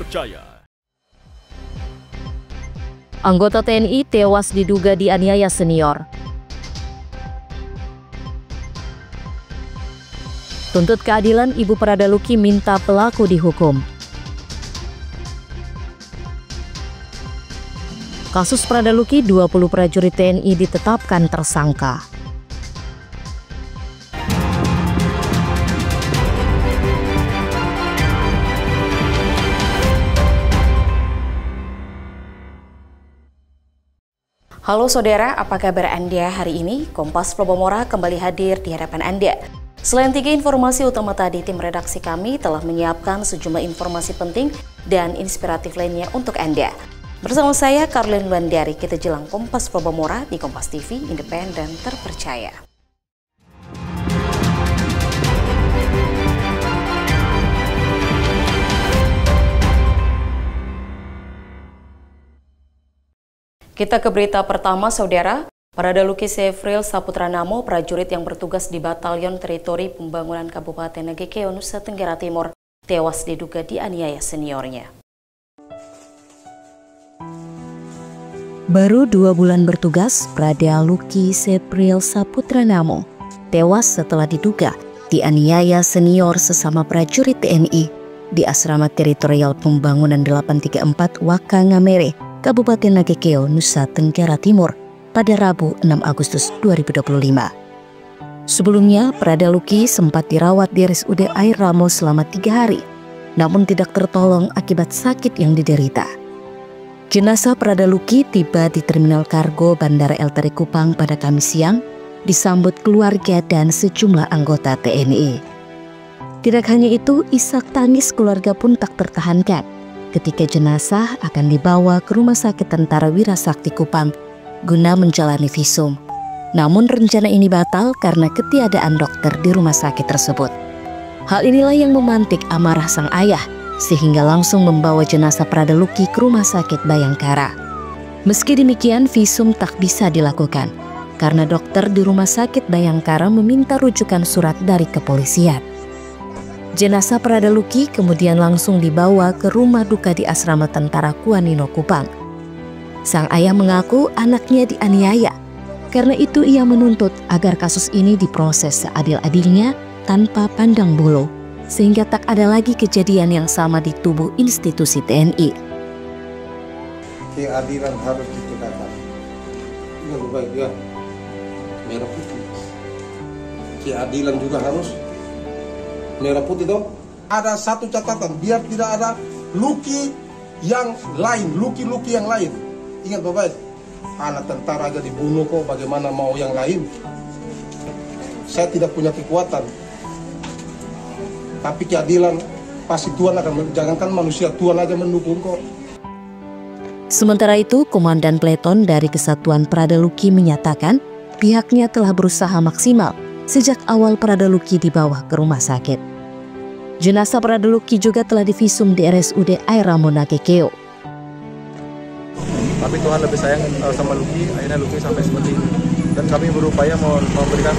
terpercaya. Anggota TNI tewas diduga dianiaya senior. Tuntut keadilan, Ibu Pradaluki minta pelaku dihukum. Kasus Pradaluki, 20 prajurit TNI ditetapkan tersangka. Halo saudara, apa kabar Anda hari ini? Kompas Plobomora kembali hadir di hadapan Anda. Selain 3 informasi utama tadi, tim redaksi kami telah menyiapkan sejumlah informasi penting dan inspiratif lainnya untuk Anda. Bersama saya, Karlin Wandari, kita jelang Kompas Plobomora di Kompas TV, independen, terpercaya. Kita ke berita pertama, saudara. Pradaluki Sefril Saputra Namo, prajurit yang bertugas di Batalion Teritori Pembangunan Kabupaten Nagekeo, Nusa Tenggara Timur, tewas diduga dianiaya seniornya. Baru 2 bulan bertugas, Pradaluki Sefril Saputra Namo tewas setelah diduga dianiaya senior sesama prajurit TNI di Asrama Teritorial Pembangunan 834 Wakangamere, Kabupaten Nagekeo, Nusa Tenggara Timur pada Rabu 6 Agustus 2025. Sebelumnya, Pradaluki sempat dirawat di RSUD Air Ramos selama 3 hari, namun tidak tertolong akibat sakit yang diderita. Jenazah Pradaluki tiba di Terminal Kargo Bandara LTD Kupang pada Kamis siang, disambut keluarga dan sejumlah anggota TNI. Tidak hanya itu, isak tangis keluarga pun tak tertahankan ketika jenazah akan dibawa ke Rumah Sakit Tentara Wirasakti Kupang guna menjalani visum. Namun rencana ini batal karena ketiadaan dokter di rumah sakit tersebut. Hal inilah yang memantik amarah sang ayah sehingga langsung membawa jenazah Pradaluki ke Rumah Sakit Bayangkara. Meski demikian, visum tak bisa dilakukan karena dokter di Rumah Sakit Bayangkara meminta rujukan surat dari kepolisian. Jenazah Pradaluki kemudian langsung dibawa ke rumah duka di Asrama Tentara Kuanino Kupang. Sang ayah mengaku anaknya dianiaya. Karena itu ia menuntut agar kasus ini diproses seadil-adilnya tanpa pandang bulu, sehingga tak ada lagi kejadian yang sama di tubuh institusi TNI. Keadilan harus ditegakkan. Yang baik ya, merah putih. Keadilan juga harus merah putih dong. Ada satu catatan, biar tidak ada luki yang lain, luki-luki yang lain. Ingat Bapak, anak tentara aja dibunuh kok, bagaimana mau yang lain? Saya tidak punya kekuatan, tapi keadilan pasti Tuhan akan, jangankan manusia, Tuhan aja mendukung kok. Sementara itu, Komandan Peleton dari Kesatuan Pradaluki menyatakan pihaknya telah berusaha maksimal sejak awal Pradaluki dibawa ke rumah sakit. Jenazah Pradaluki juga telah divisum di RSUD Air Ramos Nagekeo. Tapi Tuhan lebih sayang sama Luki, akhirnya Luki sampai seperti ini. Dan kami berupaya memberikan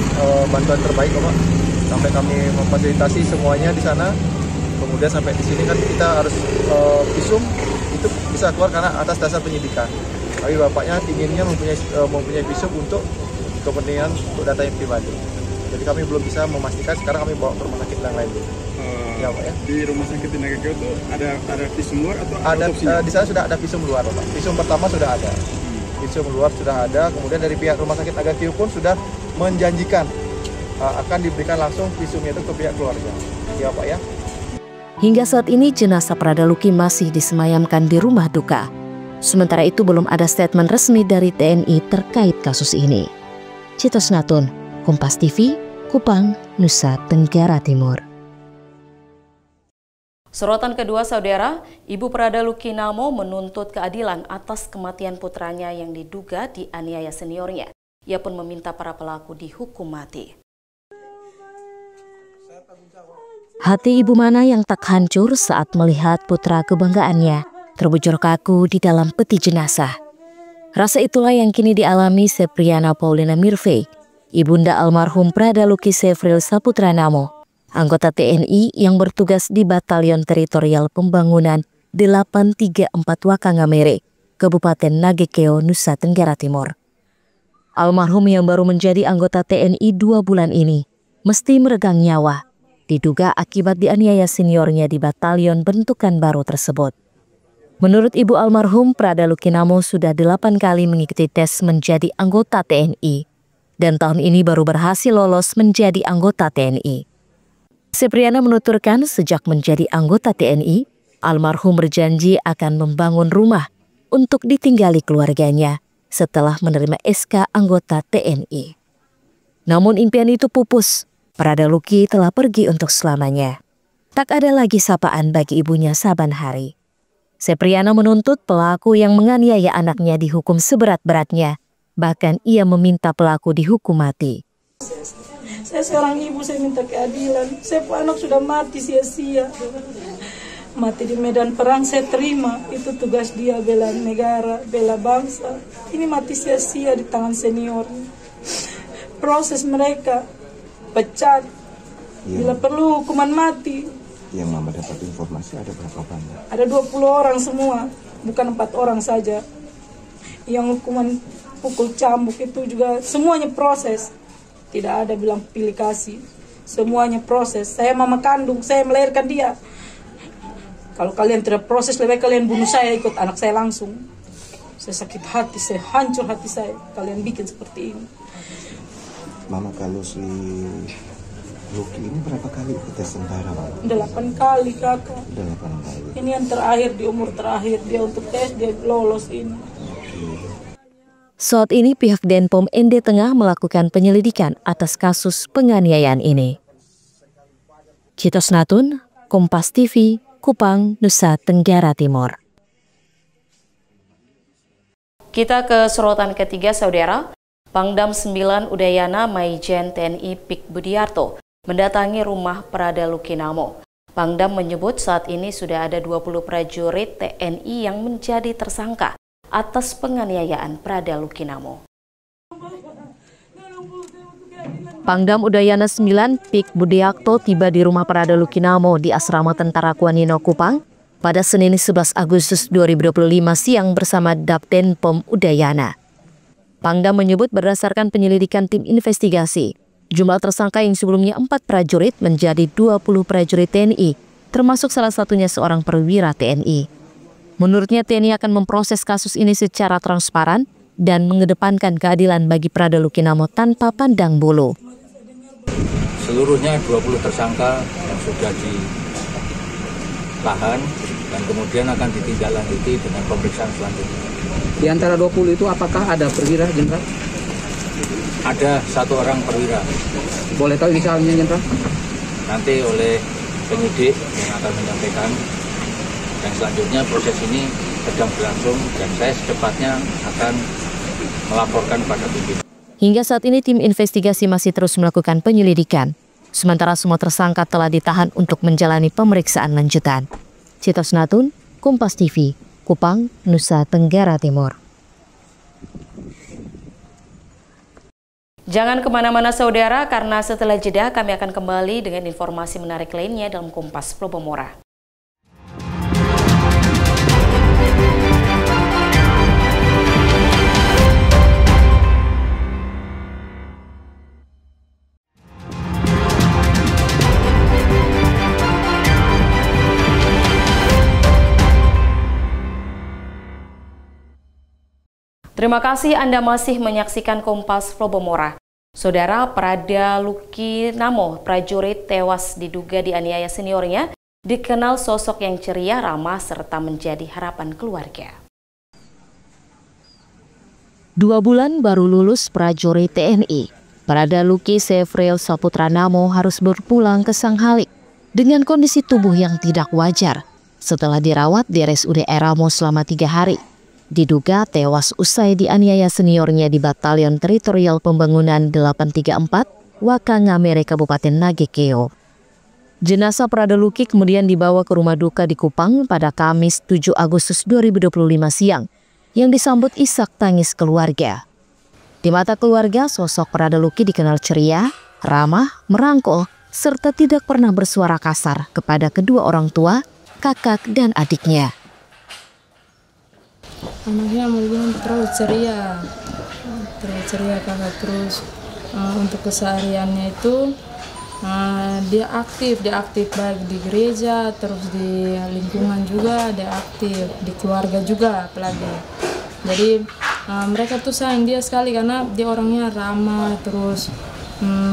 bantuan terbaik, Bapak. Sampai kami memfasilitasi semuanya di sana. Kemudian sampai di sini kan kita harus visum itu bisa keluar karena atas dasar penyidikan. Tapi bapaknya inginnya mempunyai visum untuk kepentingan untuk data yang pribadi. Jadi kami belum bisa memastikan, sekarang kami bawa ke rumah sakit yang lain. Ya, Pak, ya. Di rumah sakit di Nagekeo itu ada visum luar atau ada di sana sudah ada visum luar, Pak. Visum pertama sudah ada. Visum luar sudah ada, kemudian dari pihak rumah sakit Nagekeo pun sudah menjanjikan akan diberikan langsung visumnya itu ke pihak keluarga. Ya, Pak, ya. Hingga saat ini jenazah Pradaluki masih disemayamkan di rumah duka. Sementara itu belum ada statement resmi dari TNI terkait kasus ini. Citos Ngatun, Kompas TV, Kupang, Nusa Tenggara Timur. Sorotan kedua, saudara, Ibu Pradaluki Namo menuntut keadilan atas kematian putranya yang diduga dianiaya seniornya. Ia pun meminta para pelaku dihukum mati. Hati ibu mana yang tak hancur saat melihat putra kebanggaannya terbujur kaku di dalam peti jenazah. Rasa itulah yang kini dialami Sepriana Paulina Mirve, ibunda almarhum Pradaluki Sefril Saputra Namo, anggota TNI yang bertugas di Batalion Teritorial Pembangunan 834 Wakangamere, Kabupaten Nagekeo, Nusa Tenggara Timur. Almarhum yang baru menjadi anggota TNI 2 bulan ini mesti meregang nyawa, diduga akibat dianiaya seniornya di batalion bentukan baru tersebut. Menurut ibu almarhum, Prada Lukinamo sudah 8 kali mengikuti tes menjadi anggota TNI, dan tahun ini baru berhasil lolos menjadi anggota TNI. Sepriana menuturkan sejak menjadi anggota TNI, almarhum berjanji akan membangun rumah untuk ditinggali keluarganya setelah menerima SK anggota TNI. Namun impian itu pupus, Prada Luki telah pergi untuk selamanya. Tak ada lagi sapaan bagi ibunya saban hari. Sepriana menuntut pelaku yang menganiaya anaknya dihukum seberat-beratnya, bahkan ia meminta pelaku dihukum mati. Saya seorang ibu, saya minta keadilan. Saya anak sudah mati sia-sia. Mati di medan perang saya terima. Itu tugas dia, bela negara, bela bangsa. Ini mati sia-sia di tangan senior. Proses mereka pecat. Bila perlu hukuman mati. Yang Mama dapat informasi ada berapa banyak? Ada 20 orang semua, bukan 4 orang saja. Yang hukuman pukul cambuk itu juga semuanya proses. Tidak ada bilang pilih kasih. Semuanya proses. Saya mama kandung, saya melahirkan dia. Kalau kalian tidak proses, lebih baik kalian bunuh saya, ikut anak saya langsung. Saya sakit hati, saya hancur hati saya. Kalian bikin seperti ini. Mama, kalau si Luki ini berapa kali ikut tes tentara, Mama? 8 kali, kakak. 8 kali. Ini yang terakhir, di umur terakhir. Dia untuk tes, dia lolos ini. Saat ini pihak Denpom ND tengah melakukan penyelidikan atas kasus penganiayaan ini. Citos Natun, Kompas TV, Kupang, Nusa Tenggara Timur. Kita ke sorotan ketiga, saudara. Pangdam 9 Udayana Maijen TNI Pik Budiarto mendatangi rumah Prada Lukinamo. Pangdam menyebut saat ini sudah ada 20 prajurit TNI yang menjadi tersangka atas penganiayaan Prada Lukinamo. Pangdam Udayana 9 Pik Budiarto tiba di rumah Prada Lukinamo di Asrama Tentara Kuanino Kupang pada Senin 11 Agustus 2025 siang bersama Dabten Pom Udayana. Pangdam menyebut berdasarkan penyelidikan tim investigasi, jumlah tersangka yang sebelumnya 4 prajurit menjadi 20 prajurit TNI, termasuk salah satunya seorang perwira TNI. Menurutnya TNI akan memproses kasus ini secara transparan dan mengedepankan keadilan bagi Prada Lukinamo tanpa pandang bulu. Seluruhnya 20 tersangka yang sudah ditahan dan kemudian akan ditindaklanjuti dengan pemeriksaan selanjutnya. Di antara 20 itu apakah ada perwira, Jenderal? Ada 1 orang perwira. Boleh tahu inisialnya, Jenderal? Nanti oleh penyidik yang akan menyampaikan. Dan selanjutnya proses ini sedang berlangsung dan saya secepatnya akan melaporkan pada pimpinan. Hingga saat ini tim investigasi masih terus melakukan penyelidikan. Sementara semua tersangka telah ditahan untuk menjalani pemeriksaan lanjutan. Citos Natun, Kompas TV, Kupang, Nusa Tenggara Timur. Jangan kemana-mana saudara, karena setelah jeda kami akan kembali dengan informasi menarik lainnya dalam Kompas Plobomora. Terima kasih Anda masih menyaksikan Kompas Plobomora. Saudara, Prada Lukinamo, prajurit tewas diduga dianiaya seniornya, dikenal sosok yang ceria, ramah, serta menjadi harapan keluarga. 2 bulan baru lulus prajurit TNI, Prada Luki Sepril Saputra Namo harus berpulang ke Sanghalik dengan kondisi tubuh yang tidak wajar setelah dirawat di RSUD Eramo selama 3 hari. Diduga tewas usai dianiaya seniornya di Batalion Teritorial Pembangunan 834 Wakangamere, Kabupaten Nagekeo. Jenazah Prada Luki kemudian dibawa ke rumah duka di Kupang pada Kamis 7 Agustus 2025 siang, yang disambut isak tangis keluarga. Di mata keluarga, sosok Prada Luki dikenal ceria, ramah, merangkul, serta tidak pernah bersuara kasar kepada kedua orang tua, kakak, dan adiknya. Anaknya mungkin terlalu ceria kakak. Terus untuk kesehariannya itu dia aktif baik di gereja, terus di lingkungan juga dia aktif, di keluarga juga apalagi. Jadi mereka tuh sayang dia sekali karena dia orangnya ramah, terus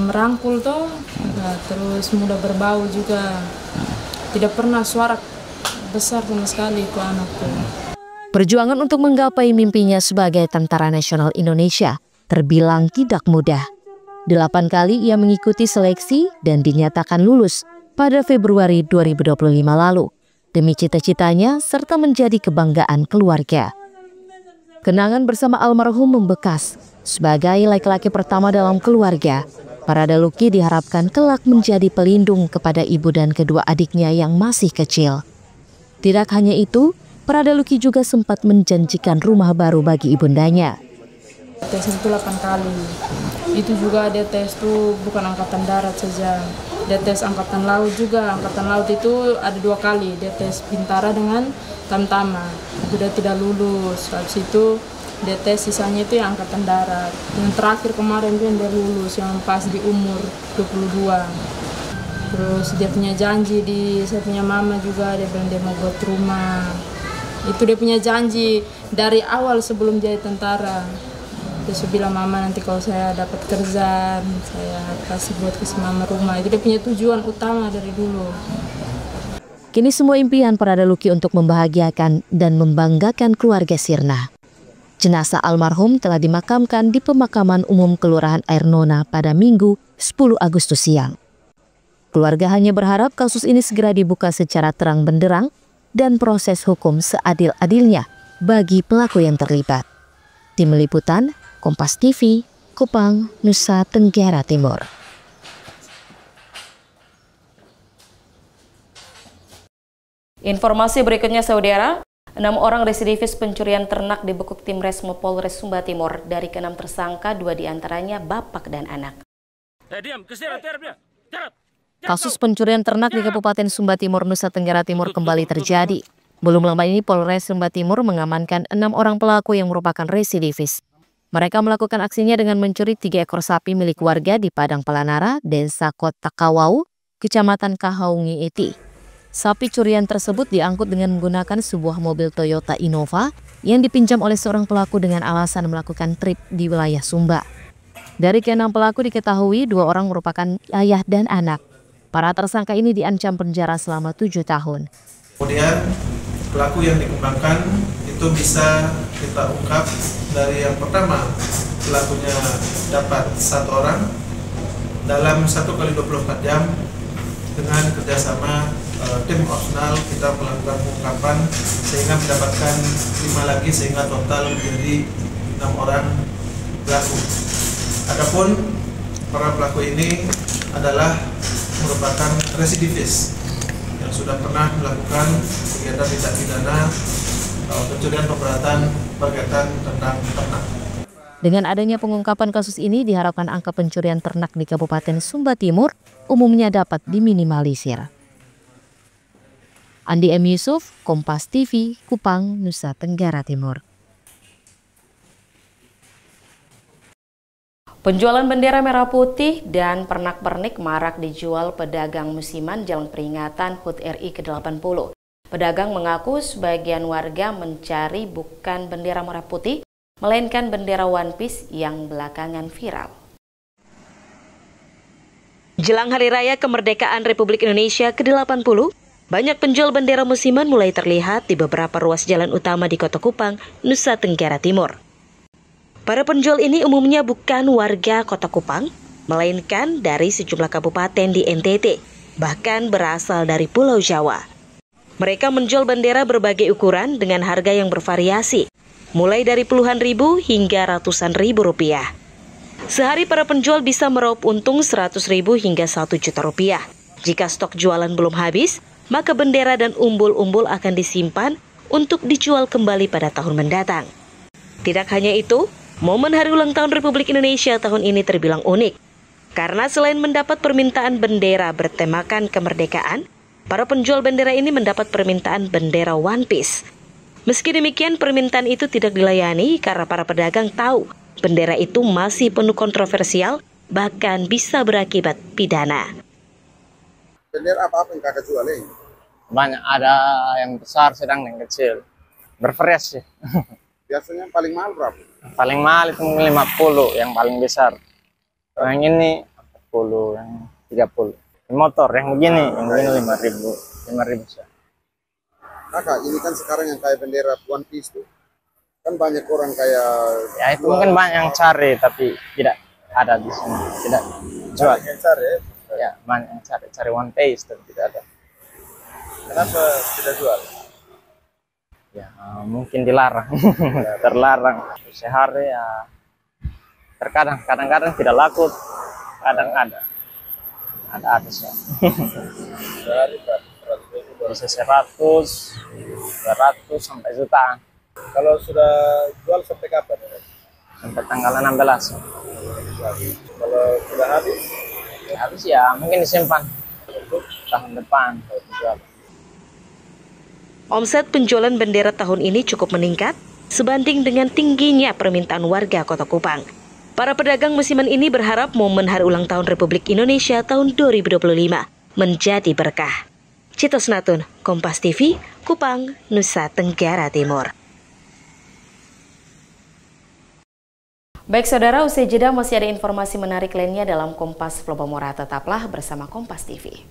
merangkul tuh, terus mudah berbau juga. Tidak pernah suara besar sama sekali itu anak tuh. Perjuangan untuk menggapai mimpinya sebagai Tentara Nasional Indonesia terbilang tidak mudah. 8 kali ia mengikuti seleksi dan dinyatakan lulus pada Februari 2025 lalu demi cita-citanya serta menjadi kebanggaan keluarga. Kenangan bersama almarhum membekas. Sebagai laki-laki pertama dalam keluarga, Parada Luki diharapkan kelak menjadi pelindung kepada ibu dan kedua adiknya yang masih kecil. Tidak hanya itu, Parada Luki juga sempat menjanjikan rumah baru bagi ibundanya. Tesnya itu 8 kali. Itu juga dia tes tuh bukan angkatan darat saja. Dia tes angkatan laut juga. Angkatan laut itu ada 2 kali. Dia tes Bintara dengan Tamtama. Itu dia tidak lulus. Habis itu dia tes sisanya itu yang angkatan darat. Yang terakhir kemarin itu yang dia lulus, yang pas di umur 22. Terus dia punya janji saya punya mama juga, dia bilang dia mau buat rumah. Itu dia punya janji dari awal sebelum jadi tentara. Dia bilang, mama nanti kalau saya dapat kerjaan, saya kasih buat mama rumah. Itu dia punya tujuan utama dari dulu. Kini semua impian Parada Luki untuk membahagiakan dan membanggakan keluarga sirna. Jenazah almarhum telah dimakamkan di pemakaman umum Kelurahan Air Nona pada Minggu 10 Agustus siang. Keluarga hanya berharap kasus ini segera dibuka secara terang benderang dan proses hukum seadil-adilnya bagi pelaku yang terlibat. Tim Liputan, Kompas TV, Kupang, Nusa Tenggara Timur. Informasi berikutnya, saudara. 6 orang residivis pencurian ternak dibekuk tim Resmo Polres Sumba Timur. Dari ke-6 tersangka, 2 diantaranya bapak dan anak. Kasus pencurian ternak di Kabupaten Sumba Timur, Nusa Tenggara Timur kembali terjadi. Belum lama ini Polres Sumba Timur mengamankan 6 orang pelaku yang merupakan residivis. Mereka melakukan aksinya dengan mencuri 3 ekor sapi milik warga di Padang Palanara, Desa Kota Kawau, Kecamatan Kahaungi Eti. Sapi curian tersebut diangkut dengan menggunakan sebuah mobil Toyota Innova yang dipinjam oleh seorang pelaku dengan alasan melakukan trip di wilayah Sumba. Dari ke-6 pelaku diketahui 2 orang merupakan ayah dan anak. Para tersangka ini diancam penjara selama 7 tahun. Kemudian pelaku yang dikembangkan itu bisa kita ungkap dari yang pertama, pelakunya dapat 1 orang dalam 1x24 jam dengan kerjasama tim opsional kita melakukan pengungkapan sehingga mendapatkan 5 lagi sehingga total menjadi 6 orang pelaku. Adapun para pelaku ini adalah merupakan residivis yang sudah pernah melakukan kegiatan tindak pidana pencurian pemberatan berkaitan tentang ternak. Dengan adanya pengungkapan kasus ini diharapkan angka pencurian ternak di Kabupaten Sumba Timur umumnya dapat diminimalisir. Andi M. Yusuf, Kompas TV, Kupang, Nusa Tenggara Timur. Penjualan bendera merah putih dan pernak-pernik marak dijual pedagang musiman Jalan Peringatan HUT RI ke-80. Pedagang mengaku sebagian warga mencari bukan bendera merah putih, melainkan bendera One Piece yang belakangan viral. Jelang Hari Raya Kemerdekaan Republik Indonesia ke-80, banyak penjual bendera musiman mulai terlihat di beberapa ruas jalan utama di Kota Kupang, Nusa Tenggara Timur. Para penjual ini umumnya bukan warga Kota Kupang, melainkan dari sejumlah kabupaten di NTT, bahkan berasal dari Pulau Jawa. Mereka menjual bendera berbagai ukuran dengan harga yang bervariasi, mulai dari puluhan ribu hingga ratusan ribu rupiah. Sehari para penjual bisa meraup untung 100.000 hingga 1 juta rupiah. Jika stok jualan belum habis, maka bendera dan umbul-umbul akan disimpan untuk dijual kembali pada tahun mendatang. Tidak hanya itu, momen Hari Ulang Tahun Republik Indonesia tahun ini terbilang unik. Karena selain mendapat permintaan bendera bertemakan kemerdekaan, para penjual bendera ini mendapat permintaan bendera One Piece. Meski demikian, permintaan itu tidak dilayani karena para pedagang tahu bendera itu masih penuh kontroversial, bahkan bisa berakibat pidana. Bendera apa yang kakak jual ini? Banyak, ada yang besar, sedang, yang kecil. Bervariasi. Biasanya paling mahal berapa? Paling mahal itu 50, yang paling besar. Yang ini 40, yang 30. Motor yang begini 5.000 sih. Kakak, ini kan sekarang yang kayak bendera One Piece tuh, kan banyak orang kayak. Ya itu mungkin banyak yang cari, tapi tidak ada di sini, tidak jual. Banyak yang cari? Ya, banyak yang cari One Piece, tapi tidak ada. Kenapa tidak jual? Ya, mungkin dilarang, terlarang. Sehari ya, kadang-kadang tidak laku, kadang ada sih. Bisa 100, 200 sampai jutaan. Kalau sudah jual sampai kapan? Sampai tanggal 16. Kalau sudah habis? Ya, habis ya, mungkin disimpan tahun depan kalau dijual. Omset penjualan bendera tahun ini cukup meningkat sebanding dengan tingginya permintaan warga Kota Kupang. Para pedagang musiman ini berharap momen Hari Ulang Tahun Republik Indonesia tahun 2025 menjadi berkah. Cito Snatun, Kompas TV, Kupang, Nusa Tenggara Timur. Baik saudara, usai jeda masih ada informasi menarik lainnya dalam Kompas Flobamora. Tetaplah bersama Kompas TV.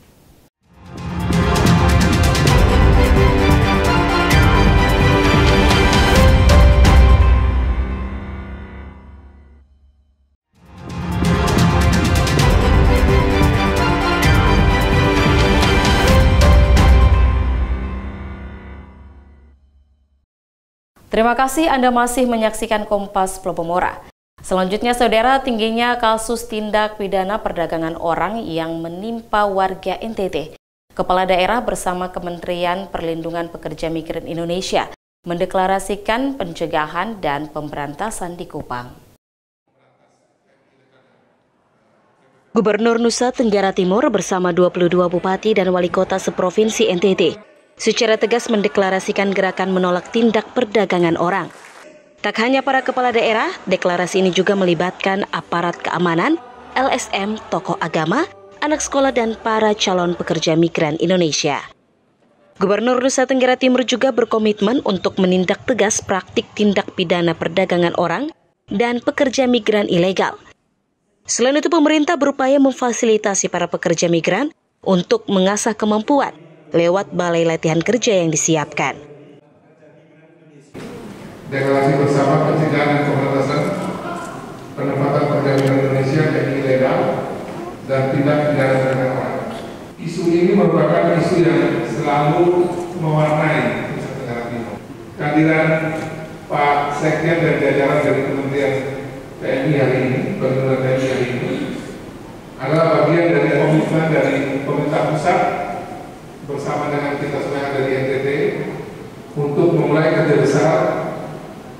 Terima kasih Anda masih menyaksikan Kompas Flobamora. Selanjutnya saudara, tingginya kasus tindak pidana perdagangan orang yang menimpa warga NTT. Kepala daerah bersama Kementerian Perlindungan Pekerja Migran Indonesia mendeklarasikan pencegahan dan pemberantasan di Kupang. Gubernur Nusa Tenggara Timur bersama 22 bupati dan wali kota seprovinsi NTT secara tegas mendeklarasikan gerakan menolak tindak perdagangan orang. Tak hanya para kepala daerah, deklarasi ini juga melibatkan aparat keamanan, LSM, tokoh agama, anak sekolah, dan para calon pekerja migran Indonesia. Gubernur Nusa Tenggara Timur juga berkomitmen untuk menindak tegas praktik tindak pidana perdagangan orang dan pekerja migran ilegal. Selain itu, pemerintah berupaya memfasilitasi para pekerja migran untuk mengasah kemampuan lewat balai latihan kerja yang disiapkan. Deklarasi bersama pencegahan dan pemberantasan penempatan pekerja migran Indonesia yang ilegal dan tindak pidana perdagangan orang. Isu ini merupakan isu yang selalu mewarnai Nusa Tenggara Timur. Kehadiran Pak Sekjen dan jajaran dari Kementerian TNI hari ini, Perlindungan TNI hari ini, adalah bagian dari komitmen dari pemerintah pusat bersama dengan kita semua dari NTT untuk memulai kerja besar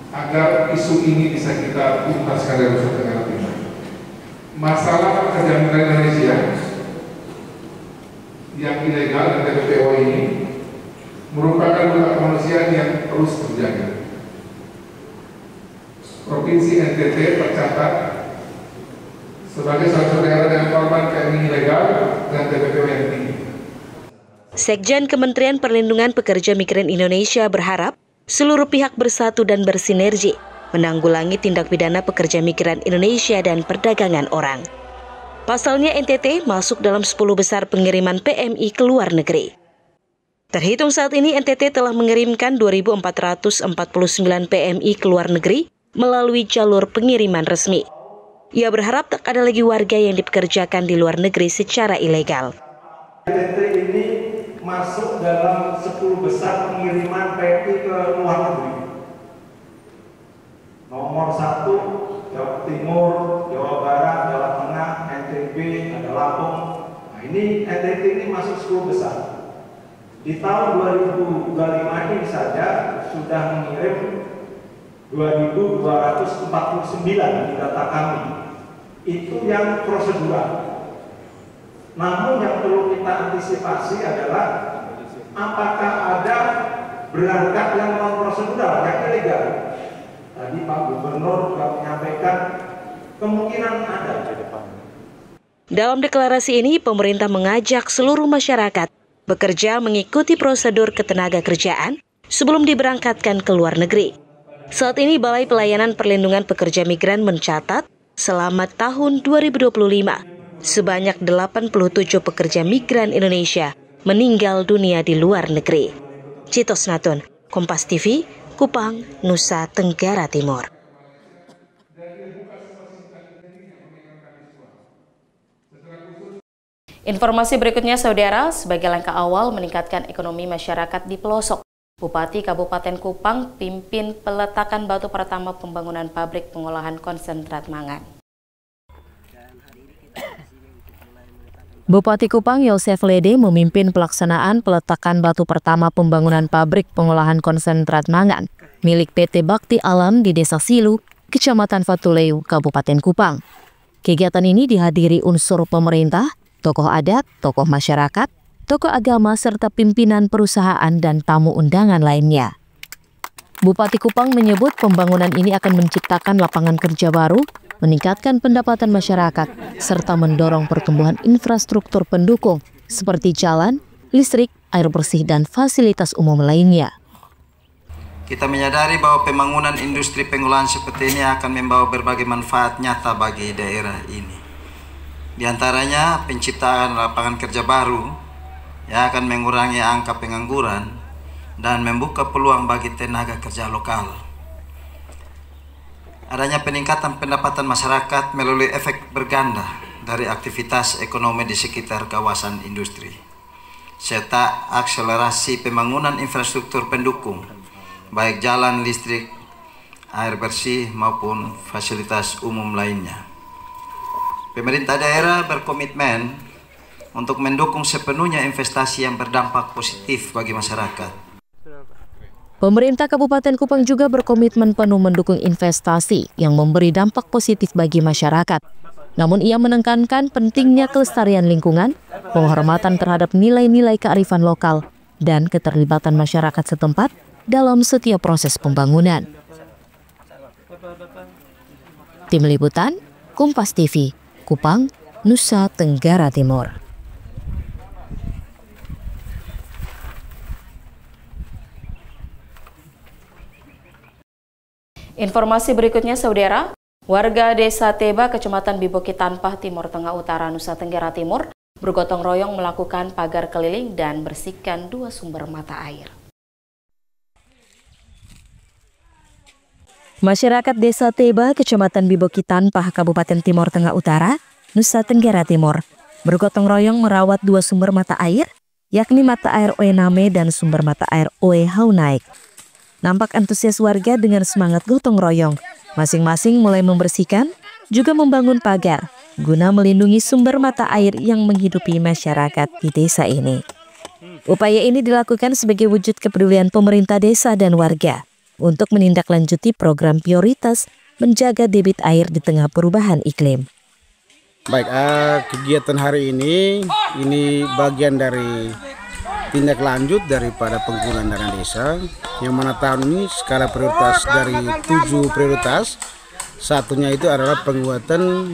agar isu ini bisa kita tuntaskan dari Nusa Tenggara Timur. Masalah pekerja migran Indonesia yang ilegal dan TPPO ini merupakan hak kemanusiaan yang terus terjaga. Provinsi NTT tercatat sebagai salah satu daerah yang korban PMI ilegal dan TPPO yang tinggi. Sekjen Kementerian Perlindungan Pekerja Migran Indonesia berharap seluruh pihak bersatu dan bersinergi menanggulangi tindak pidana pekerja migran Indonesia dan perdagangan orang. Pasalnya NTT masuk dalam 10 besar pengiriman PMI ke luar negeri. Terhitung saat ini NTT telah mengirimkan 2.449 PMI ke luar negeri melalui jalur pengiriman resmi. Ia berharap tak ada lagi warga yang dipekerjakan di luar negeri secara ilegal. NTT ini masuk dalam 10 besar pengiriman PMI ke luar negeri. Nomor 1 Jawa Timur, Jawa Barat, Jawa Tengah, NTB, ada Lampung. Nah, ini NTT ini masuk 10 besar. Di tahun 2025 ini saja sudah mengirim 2.249 di data kami. Itu yang prosedural. Namun yang perlu kita antisipasi adalah apakah ada berangkat yang non prosedural. Tadi Pak Gubernur juga menyampaikan kemungkinan ada ke depan. Dalam deklarasi ini, pemerintah mengajak seluruh masyarakat bekerja mengikuti prosedur ketenagakerjaan sebelum diberangkatkan ke luar negeri. Saat ini, Balai Pelayanan Perlindungan Pekerja Migran mencatat selama tahun 2025, sebanyak 87 pekerja migran Indonesia meninggal dunia di luar negeri. Citos Natun, Kompas TV, Kupang, Nusa Tenggara Timur. Informasi berikutnya, Saudara, sebagai langkah awal meningkatkan ekonomi masyarakat di pelosok, Bupati Kabupaten Kupang pimpin peletakan batu pertama pembangunan pabrik pengolahan konsentrat mangan. Bupati Kupang Yosef Lede memimpin pelaksanaan peletakan batu pertama pembangunan pabrik pengolahan konsentrat mangan milik PT Bakti Alam di Desa Silu, Kecamatan Fatuleu, Kabupaten Kupang. Kegiatan ini dihadiri unsur pemerintah, tokoh adat, tokoh masyarakat, tokoh agama, serta pimpinan perusahaan dan tamu undangan lainnya. Bupati Kupang menyebut pembangunan ini akan menciptakan lapangan kerja baru, meningkatkan pendapatan masyarakat, serta mendorong pertumbuhan infrastruktur pendukung seperti jalan, listrik, air bersih, dan fasilitas umum lainnya. Kita menyadari bahwa pembangunan industri pengolahan seperti ini akan membawa berbagai manfaat nyata bagi daerah ini. Di antaranya penciptaan lapangan kerja baru yang akan mengurangi angka pengangguran dan membuka peluang bagi tenaga kerja lokal. Adanya peningkatan pendapatan masyarakat melalui efek berganda dari aktivitas ekonomi di sekitar kawasan industri, serta akselerasi pembangunan infrastruktur pendukung, baik jalan, listrik, air bersih maupun fasilitas umum lainnya. Pemerintah daerah berkomitmen untuk mendukung sepenuhnya investasi yang berdampak positif bagi masyarakat. Pemerintah Kabupaten Kupang juga berkomitmen penuh mendukung investasi yang memberi dampak positif bagi masyarakat. Namun ia menekankan pentingnya kelestarian lingkungan, penghormatan terhadap nilai-nilai kearifan lokal, dan keterlibatan masyarakat setempat dalam setiap proses pembangunan. Tim Liputan, Kompas TV, Kupang, Nusa Tenggara Timur. Informasi berikutnya, Saudara, warga Desa Teba, Kecamatan Biboki Tanpah, Timur Tengah Utara, Nusa Tenggara Timur, bergotong royong melakukan pagar keliling dan bersihkan 2 sumber mata air. Masyarakat Desa Teba, Kecamatan Biboki Tanpah, Kabupaten Timur Tengah Utara, Nusa Tenggara Timur, bergotong royong merawat 2 sumber mata air, yakni mata air Oename dan sumber mata air Oe Haunaik. Nampak antusias warga dengan semangat gotong royong, masing-masing mulai membersihkan, juga membangun pagar, guna melindungi sumber mata air yang menghidupi masyarakat di desa ini. Upaya ini dilakukan sebagai wujud kepedulian pemerintah desa dan warga untuk menindaklanjuti program prioritas menjaga debit air di tengah perubahan iklim. Baik, kegiatan hari ini bagian dari tindak lanjut daripada penggunaan dana desa, yang mana tahun ini skala prioritas dari 7 prioritas, satunya itu adalah penguatan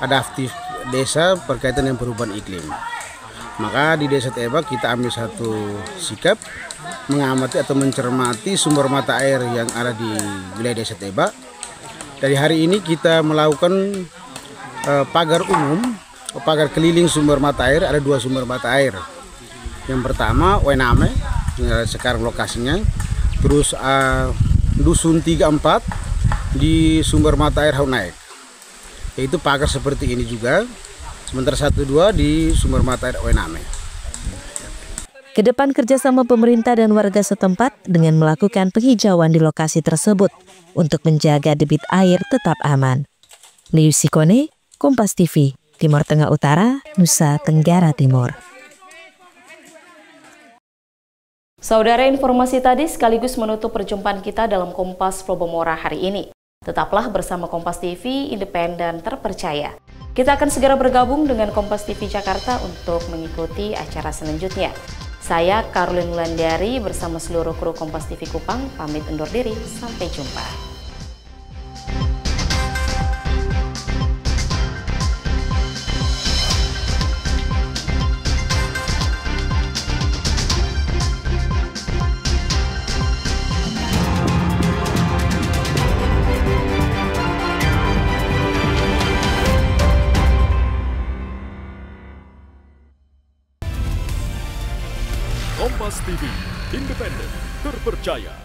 adaptif desa berkaitan dengan perubahan iklim. Maka di Desa Teba kita ambil satu sikap mengamati atau mencermati sumber mata air yang ada di wilayah Desa Teba. Dari hari ini kita melakukan pagar umum, pagar keliling sumber mata air. Ada 2 sumber mata air. Yang pertama Oename, sekarang lokasinya, terus Dusun 34 di sumber mata air Haunaik, yaitu pagar seperti ini juga. Sementara 1-2 di sumber mata air Oename. Kedepan kerjasama pemerintah dan warga setempat dengan melakukan penghijauan di lokasi tersebut untuk menjaga debit air tetap aman. Liu Sikone, Kompas TV, Timur Tengah Utara, Nusa Tenggara Timur. Saudara, informasi tadi sekaligus menutup perjumpaan kita dalam Kompas Plobomora hari ini. Tetaplah bersama Kompas TV, independen terpercaya. Kita akan segera bergabung dengan Kompas TV Jakarta untuk mengikuti acara selanjutnya. Saya Karolin Wulandari bersama seluruh kru Kompas TV Kupang pamit undur diri. Sampai jumpa. Kompas TV, independen, terpercaya.